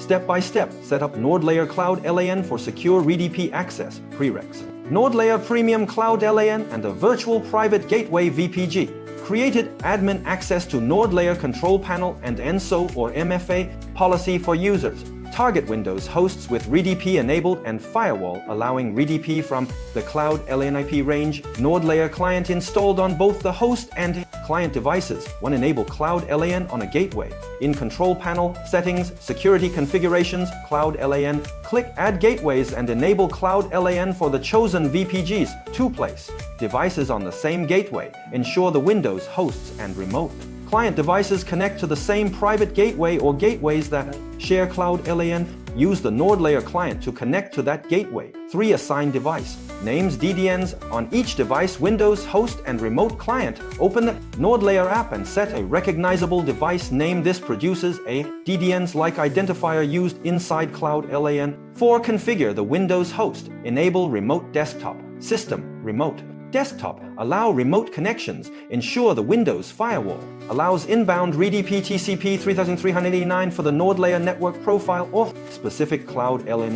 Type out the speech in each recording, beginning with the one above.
Step by step, set up NordLayer Cloud LAN for secure RDP access. Prereqs: NordLayer Premium Cloud LAN and a virtual private gateway VPG. Created admin access to NordLayer control panel and NSO or MFA policy for users. Target Windows hosts with RDP enabled and firewall allowing RDP from the Cloud LAN IP range. NordLayer client installed on both the host and client devices. One enable Cloud LAN on a gateway. In control panel, settings, security configurations, Cloud LAN, click Add Gateways and enable Cloud LAN for the chosen VPGs. 2 place devices on the same gateway. Ensure the Windows hosts and remote client devices connect to the same private gateway or gateways that share Cloud LAN. Use the NordLayer client to connect to that gateway. 3 assign device names DDNs on each device, Windows host and remote client. Open the NordLayer app and set a recognizable device name. This produces a DDNs-like identifier used inside Cloud LAN. 4 configure the Windows host. Enable remote desktop. System remote desktop allow remote connections. Ensure the Windows firewall allows inbound RDP TCP 3389 for the NordLayer network profile or specific Cloud LAN.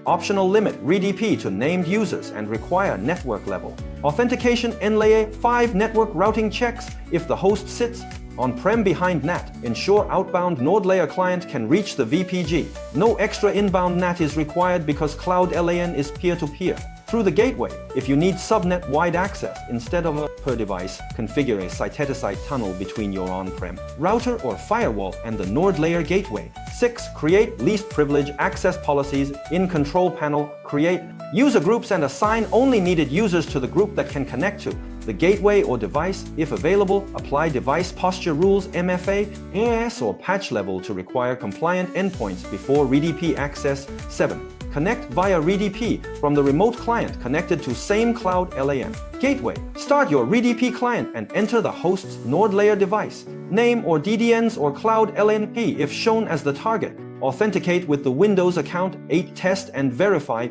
Optional limit RDP to named users and require network level authentication. NLAyer 5 network routing checks. If the host sits on-prem behind NAT, ensure outbound NordLayer client can reach the VPG. No extra inbound NAT is required because Cloud LAN is peer-to-peer through the gateway. If you need subnet-wide access instead of a per device, configure a site-to-site tunnel between your on-prem router or firewall and the NordLayer gateway. 6. Create least privilege access policies. In control panel, create user groups and assign only needed users to the group that can connect to the gateway or device. If available, apply device posture rules, MFA, AS or patch level to require compliant endpoints before RDP access. 7. Connect via RDP from the remote client connected to same Cloud LAN gateway. Start your RDP client and enter the host's NordLayer device name or DDNs or Cloud LAN if shown as the target. Authenticate with the Windows account. 8. Test and verify.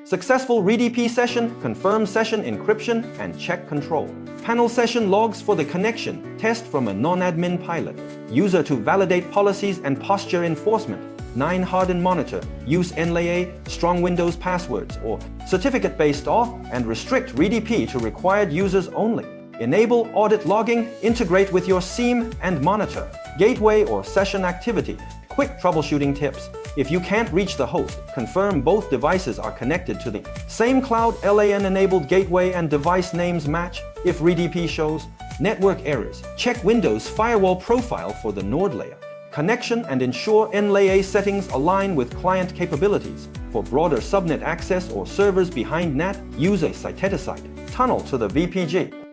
Successful RDP session, confirm session encryption, and check control panel session logs for the connection. Test from a non-admin pilot user to validate policies and posture enforcement. 9. Harden monitor. Use NLAyer, strong Windows passwords, or certificate-based off and restrict RDP to required users only. Enable audit logging, integrate with your SIEM and monitor gateway or session activity. Quick troubleshooting tips. If you can't reach the host, confirm both devices are connected to the same Cloud LAN-enabled gateway and device names match. If RDP shows network errors, check Windows firewall profile for the NordLayer connection and ensure NLAyer settings align with client capabilities. For broader subnet access or servers behind NAT, use a site-to-site tunnel to the VPG.